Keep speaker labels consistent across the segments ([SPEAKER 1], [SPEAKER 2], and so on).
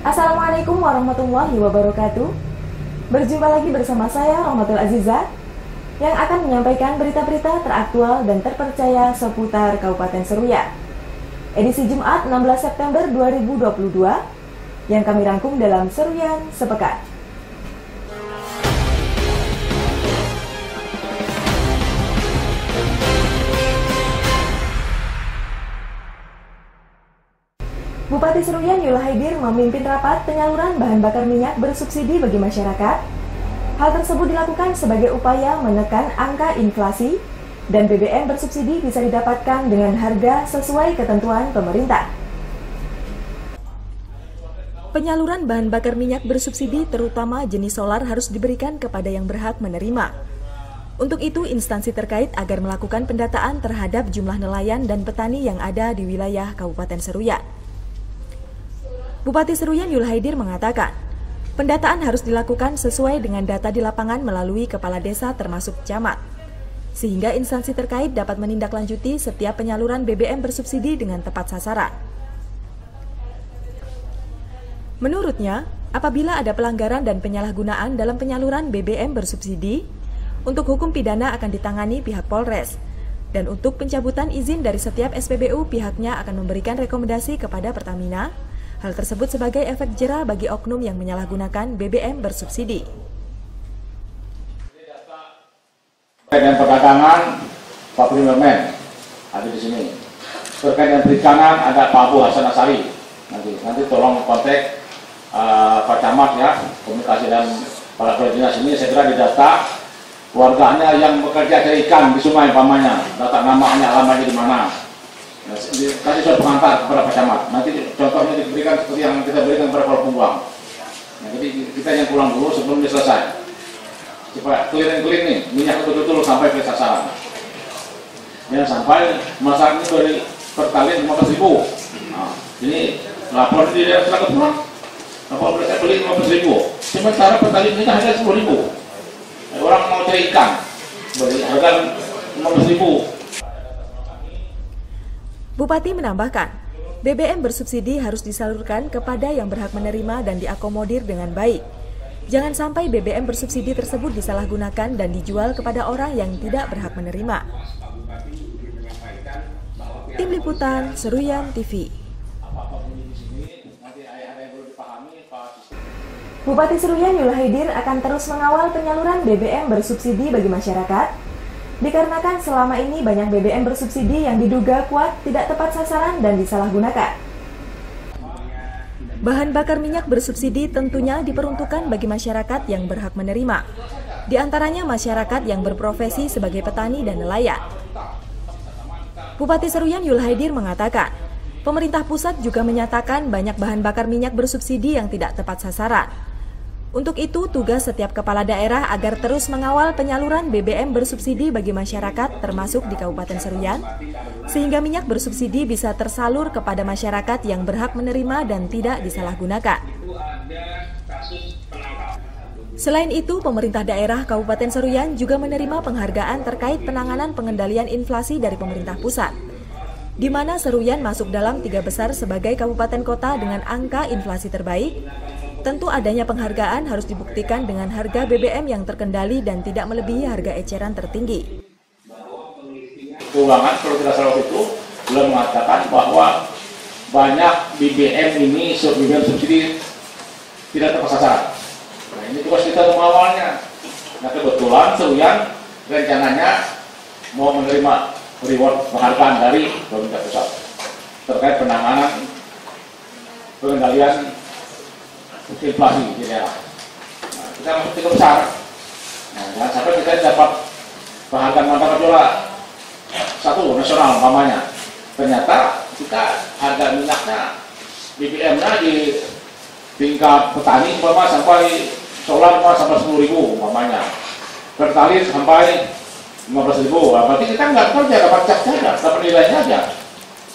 [SPEAKER 1] Assalamualaikum warahmatullahi wabarakatuh. Berjumpa lagi bersama saya Rahmatul Azizah yang akan menyampaikan berita-berita teraktual dan terpercaya seputar Kabupaten Seruyan. Edisi Jumat 16 September 2022 yang kami rangkum dalam Seruyan Sepekan. Bupati Seruyan Yul Haidir memimpin rapat penyaluran bahan bakar minyak bersubsidi bagi masyarakat. Hal tersebut dilakukan sebagai upaya menekan angka inflasi dan BBM bersubsidi bisa didapatkan dengan harga sesuai ketentuan pemerintah. Penyaluran bahan bakar minyak bersubsidi terutama jenis solar harus diberikan kepada yang berhak menerima. Untuk itu, instansi terkait agar melakukan pendataan terhadap jumlah nelayan dan petani yang ada di wilayah Kabupaten Seruyan. Bupati Seruyan Yul Haidir mengatakan, pendataan harus dilakukan sesuai dengan data di lapangan melalui kepala desa termasuk camat, sehingga instansi terkait dapat menindaklanjuti setiap penyaluran BBM bersubsidi dengan tepat sasaran. Menurutnya, apabila ada pelanggaran dan penyalahgunaan dalam penyaluran BBM bersubsidi, untuk hukum pidana akan ditangani pihak Polres, dan untuk pencabutan izin dari setiap SPBU pihaknya akan memberikan rekomendasi kepada Pertamina. Hal tersebut sebagai efek jera bagi oknum yang menyalahgunakan BBM bersubsidi.
[SPEAKER 2] Terkait dengan perdagangan, Pak Primermen ada di sini. Terkait dengan perikanan ada Pak Abu Hasan Asari. Nanti tolong kontak Pak Camat ya, komunikasi dan para kepala dinas ini segera didata warganya yang bekerja cari ikan di sungai pamannya, data namanya, alamatnya di mana. Tadi sudah pengantar kepada Pak Camat. Nanti contohnya diberikan seperti yang kita berikan kepada Pak Pembuang. Jadi kita yang pulang dulu sebelum selesai. Supaya clear nih, minyak betul-betul sampai ke sasaran. Yang sampai masalah ini dari pertalite 15.000. Nah, ini lapor di daerah Selatan pulang. Lapor mereka beli 15.000. Sementara pertalite ini harga 10.000. Orang mau cari ikan, beli harga 15.000.
[SPEAKER 1] Bupati menambahkan, BBM bersubsidi harus disalurkan kepada yang berhak menerima dan diakomodir dengan baik. Jangan sampai BBM bersubsidi tersebut disalahgunakan dan dijual kepada orang yang tidak berhak menerima. Tim Liputan Seruyan TV. Bupati Seruyan Yul Haidir akan terus mengawal penyaluran BBM bersubsidi bagi masyarakat. Dikarenakan selama ini banyak BBM bersubsidi yang diduga kuat tidak tepat sasaran dan disalahgunakan. Bahan bakar minyak bersubsidi tentunya diperuntukkan bagi masyarakat yang berhak menerima. Di antaranya masyarakat yang berprofesi sebagai petani dan nelayan. Bupati Seruyan Yul Haidir mengatakan, pemerintah pusat juga menyatakan banyak bahan bakar minyak bersubsidi yang tidak tepat sasaran. Untuk itu, tugas setiap kepala daerah agar terus mengawal penyaluran BBM bersubsidi bagi masyarakat termasuk di Kabupaten Seruyan, sehingga minyak bersubsidi bisa tersalur kepada masyarakat yang berhak menerima dan tidak disalahgunakan. Selain itu, pemerintah daerah Kabupaten Seruyan juga menerima penghargaan terkait penanganan pengendalian inflasi dari pemerintah pusat, di mana Seruyan masuk dalam 3 besar sebagai kabupaten kota dengan angka inflasi terbaik. Tentu adanya penghargaan harus dibuktikan dengan harga BBM yang terkendali dan tidak melebihi harga eceran tertinggi.
[SPEAKER 2] Keuangan kalau tidak salah itu belum mengatakan bahwa banyak BBM ini BBM subsidi tidak tepat sasaran. Nah, ini tugas kita mengawalnya. Nah, kebetulan Seruyan rencananya mau menerima reward penghargaan dari pemerintah pusat terkait penanganan pengendalian inflasi di daerah. Nah, kita masuk 3 besar. Nah, jangan sampai kita dapat penghargaan martabat juara 1 nasional umpamanya. Ternyata kita harga minyaknya BBM-nya di tingkat petani umpama sampai solar sampai 10.000 umpamanya. Pertalite sampai 15.000. Berarti kita nggak kerja, dapat cap saja, dapat nilainya aja.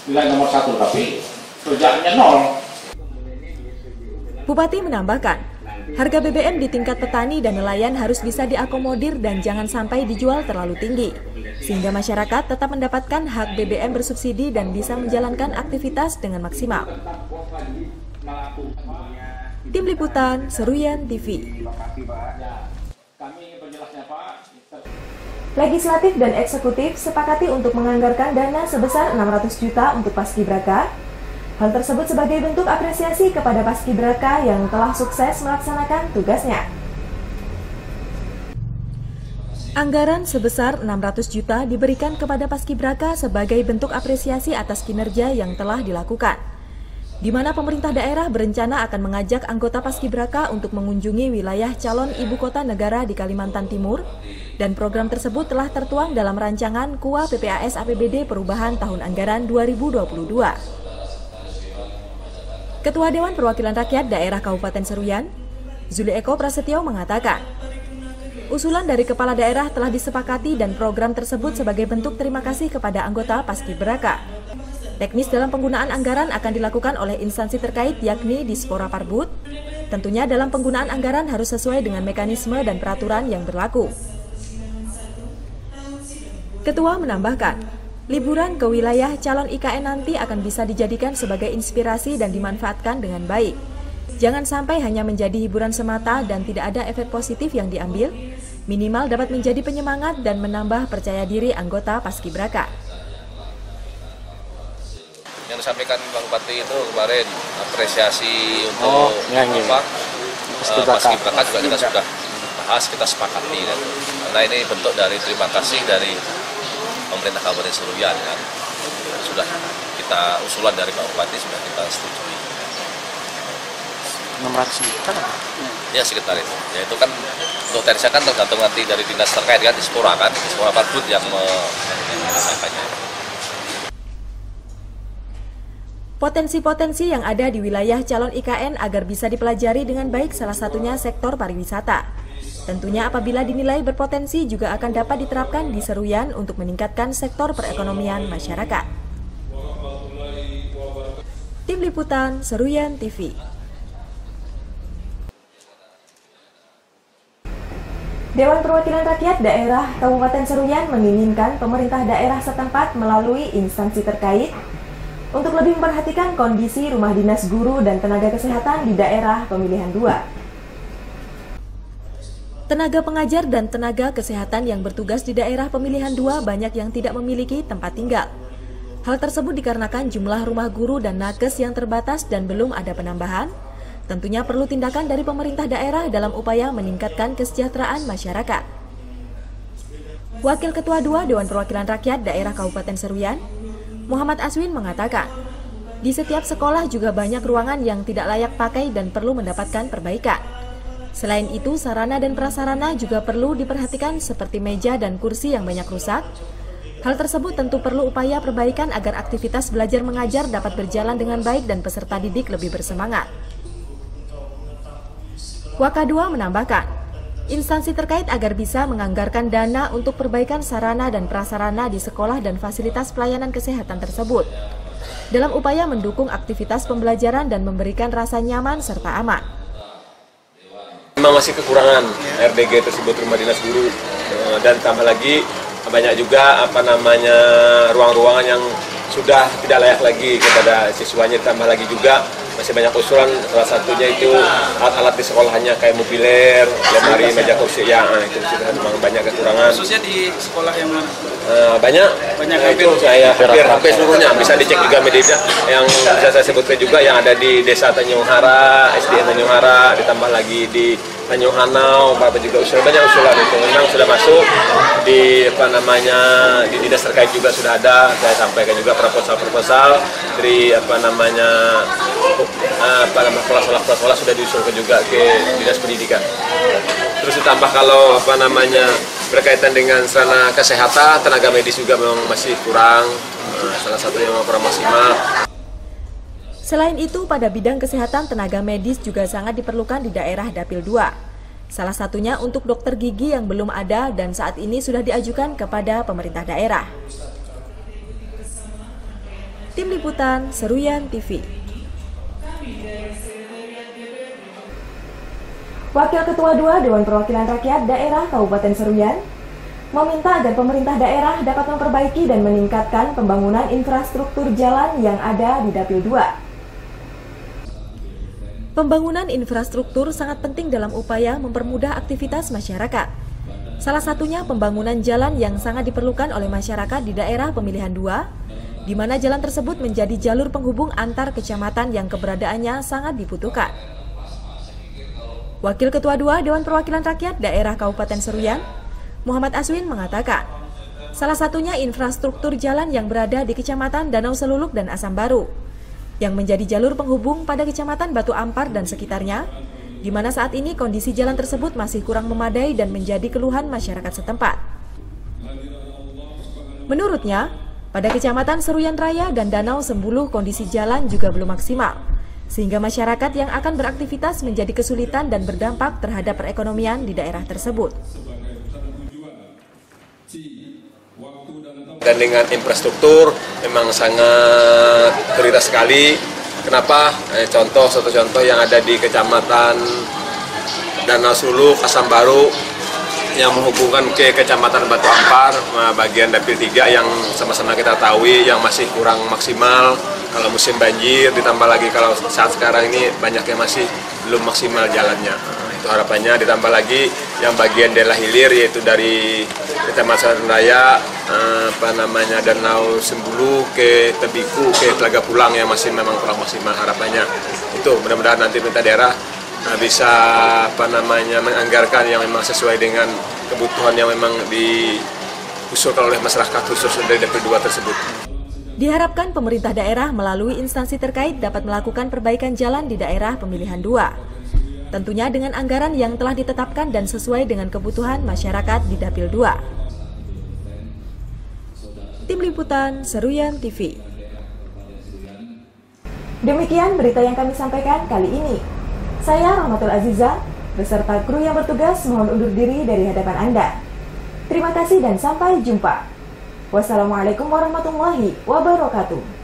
[SPEAKER 2] Nilai nomor 1, tapi kerjaannya 0.
[SPEAKER 1] Bupati menambahkan, harga BBM di tingkat petani dan nelayan harus bisa diakomodir dan jangan sampai dijual terlalu tinggi, sehingga masyarakat tetap mendapatkan hak BBM bersubsidi dan bisa menjalankan aktivitas dengan maksimal. Tim Liputan Seruyan TV. Legislatif dan eksekutif sepakati untuk menganggarkan dana sebesar 600 juta untuk Paskibraka. Hal tersebut sebagai bentuk apresiasi kepada Paskibraka yang telah sukses melaksanakan tugasnya. Anggaran sebesar 600 juta diberikan kepada Paskibraka sebagai bentuk apresiasi atas kinerja yang telah dilakukan, di mana pemerintah daerah berencana akan mengajak anggota Paskibraka untuk mengunjungi wilayah calon ibu kota negara di Kalimantan Timur, dan program tersebut telah tertuang dalam rancangan KUA PPAS APBD Perubahan Tahun Anggaran 2022. Ketua Dewan Perwakilan Rakyat Daerah Kabupaten Seruyan, Zuli Eko Prasetyo mengatakan, usulan dari kepala daerah telah disepakati dan program tersebut sebagai bentuk terima kasih kepada anggota Paskibraka. Teknis dalam penggunaan anggaran akan dilakukan oleh instansi terkait yakni Dispora Parbud. Tentunya dalam penggunaan anggaran harus sesuai dengan mekanisme dan peraturan yang berlaku. Ketua menambahkan, liburan ke wilayah calon IKN nanti akan bisa dijadikan sebagai inspirasi dan dimanfaatkan dengan baik. Jangan sampai hanya menjadi hiburan semata dan tidak ada efek positif yang diambil, minimal dapat menjadi penyemangat dan menambah percaya diri anggota Paskibraka.
[SPEAKER 3] Yang disampaikan Pak Bupati itu kemarin apresiasi untuk Paskibraka juga kita sudah bahas, kita sepakati kan? Karena ini bentuk dari terima kasih dari pemerintah Kabupaten Seruyan kan. Sudah kita usulan dari Pak Bupati sudah kita setujui.
[SPEAKER 4] 600 juta?
[SPEAKER 3] Ya sekitar itu. Ya itu kan untuk teknisnya kan tergantung nanti dari dinas terkait kan, Dispora kan, Dispora Parbud yang menyampaikannya.
[SPEAKER 1] Potensi-potensi yang ada di wilayah calon IKN agar bisa dipelajari dengan baik, salah satunya sektor pariwisata. Tentunya apabila dinilai berpotensi juga akan dapat diterapkan di Seruyan untuk meningkatkan sektor perekonomian masyarakat. Tim Liputan Seruyan TV. Dewan Perwakilan Rakyat Daerah Kabupaten Seruyan menginginkan pemerintah daerah setempat melalui instansi terkait untuk lebih memperhatikan kondisi rumah dinas guru dan tenaga kesehatan di daerah pemilihan 2. Tenaga pengajar dan tenaga kesehatan yang bertugas di daerah pemilihan 2 banyak yang tidak memiliki tempat tinggal. Hal tersebut dikarenakan jumlah rumah guru dan nakes yang terbatas dan belum ada penambahan. Tentunya perlu tindakan dari pemerintah daerah dalam upaya meningkatkan kesejahteraan masyarakat. Wakil Ketua 2 Dewan Perwakilan Rakyat Daerah Kabupaten Seruyan, Muhammad Aswin mengatakan, di setiap sekolah juga banyak ruangan yang tidak layak pakai dan perlu mendapatkan perbaikan. Selain itu, sarana dan prasarana juga perlu diperhatikan seperti meja dan kursi yang banyak rusak. Hal tersebut tentu perlu upaya perbaikan agar aktivitas belajar mengajar dapat berjalan dengan baik dan peserta didik lebih bersemangat. Waka2 menambahkan, instansi terkait agar bisa menganggarkan dana untuk perbaikan sarana dan prasarana di sekolah dan fasilitas pelayanan kesehatan tersebut, dalam upaya mendukung aktivitas pembelajaran dan memberikan rasa nyaman serta aman.
[SPEAKER 5] Memang masih kekurangan RDG tersebut, rumah dinas guru, dan tambah lagi banyak juga ruang-ruangan yang sudah tidak layak lagi kepada siswanya. Tambah lagi juga masih banyak usulan, salah satunya itu alat-alat di sekolahnya kayak mobiler, lemari, meja kursi, ya itu sudah memang banyak kekurangan.
[SPEAKER 4] Khususnya di sekolah yang mana?
[SPEAKER 5] Banyak itu hampir seluruhnya, bisa dicek juga media yang bisa saya sebutkan juga yang ada di Desa Tanjung Hara, SDN Tanjung Hara, ditambah lagi di Tanjung Hanau, Bapak juga banyak usulan itu memang sudah masuk di di dinas terkait juga sudah ada. Saya sampaikan juga proposal dari sekolah sudah diusulkan juga ke dinas pendidikan. Terus ditambah kalau berkaitan dengan sarana kesehatan, tenaga medis juga memang masih kurang, salah satunya memang kurang maksimal.
[SPEAKER 1] Selain itu, pada bidang kesehatan tenaga medis juga sangat diperlukan di daerah Dapil 2. Salah satunya untuk dokter gigi yang belum ada dan saat ini sudah diajukan kepada pemerintah daerah. Tim Liputan Seruyan TV. Wakil Ketua 2 Dewan Perwakilan Rakyat Daerah Kabupaten Seruyan meminta agar pemerintah daerah dapat memperbaiki dan meningkatkan pembangunan infrastruktur jalan yang ada di Dapil 2. Pembangunan infrastruktur sangat penting dalam upaya mempermudah aktivitas masyarakat. Salah satunya pembangunan jalan yang sangat diperlukan oleh masyarakat di daerah pemilihan 2, di mana jalan tersebut menjadi jalur penghubung antar kecamatan yang keberadaannya sangat dibutuhkan. Wakil Ketua 2 Dewan Perwakilan Rakyat Daerah Kabupaten Seruyan, Muhammad Aswin mengatakan, salah satunya infrastruktur jalan yang berada di Kecamatan Danau Seluluk dan Asam Baru, yang menjadi jalur penghubung pada Kecamatan Batu Ampar dan sekitarnya, di mana saat ini kondisi jalan tersebut masih kurang memadai dan menjadi keluhan masyarakat setempat. Menurutnya, pada Kecamatan Seruyan Raya dan Danau Sembuluh kondisi jalan juga belum maksimal, sehingga masyarakat yang akan beraktivitas menjadi kesulitan dan berdampak terhadap perekonomian di daerah tersebut.
[SPEAKER 5] Dan dengan infrastruktur memang sangat prioritas sekali. Kenapa? Satu contoh yang ada di Kecamatan Danau Seluluk, Asam Baru, yang menghubungkan ke Kecamatan Batu Ampar, bagian Dapil 3 yang sama-sama kita tahu yang masih kurang maksimal. Kalau musim banjir, ditambah lagi kalau saat sekarang ini banyak yang masih belum maksimal jalannya. Itu harapannya, ditambah lagi yang bagian daerah hilir yaitu dari Kecamatan Raya, Danau Sembuluh ke Tebiku ke Telaga Pulang yang masih memang kurang maksimal. Harapannya itu mudah-mudahan nanti pemerintah daerah bisa menganggarkan yang memang sesuai dengan kebutuhan yang memang diusulkan oleh masyarakat khusus dari Dapil 2 tersebut.
[SPEAKER 1] Diharapkan pemerintah daerah melalui instansi terkait dapat melakukan perbaikan jalan di daerah pemilihan 2. Tentunya dengan anggaran yang telah ditetapkan dan sesuai dengan kebutuhan masyarakat di Dapil 2. Tim Liputan Seruyan TV. Demikian berita yang kami sampaikan kali ini. Saya Rahmatul Aziza, beserta kru yang bertugas mohon undur diri dari hadapan Anda. Terima kasih dan sampai jumpa. Wassalamualaikum warahmatullahi wabarakatuh.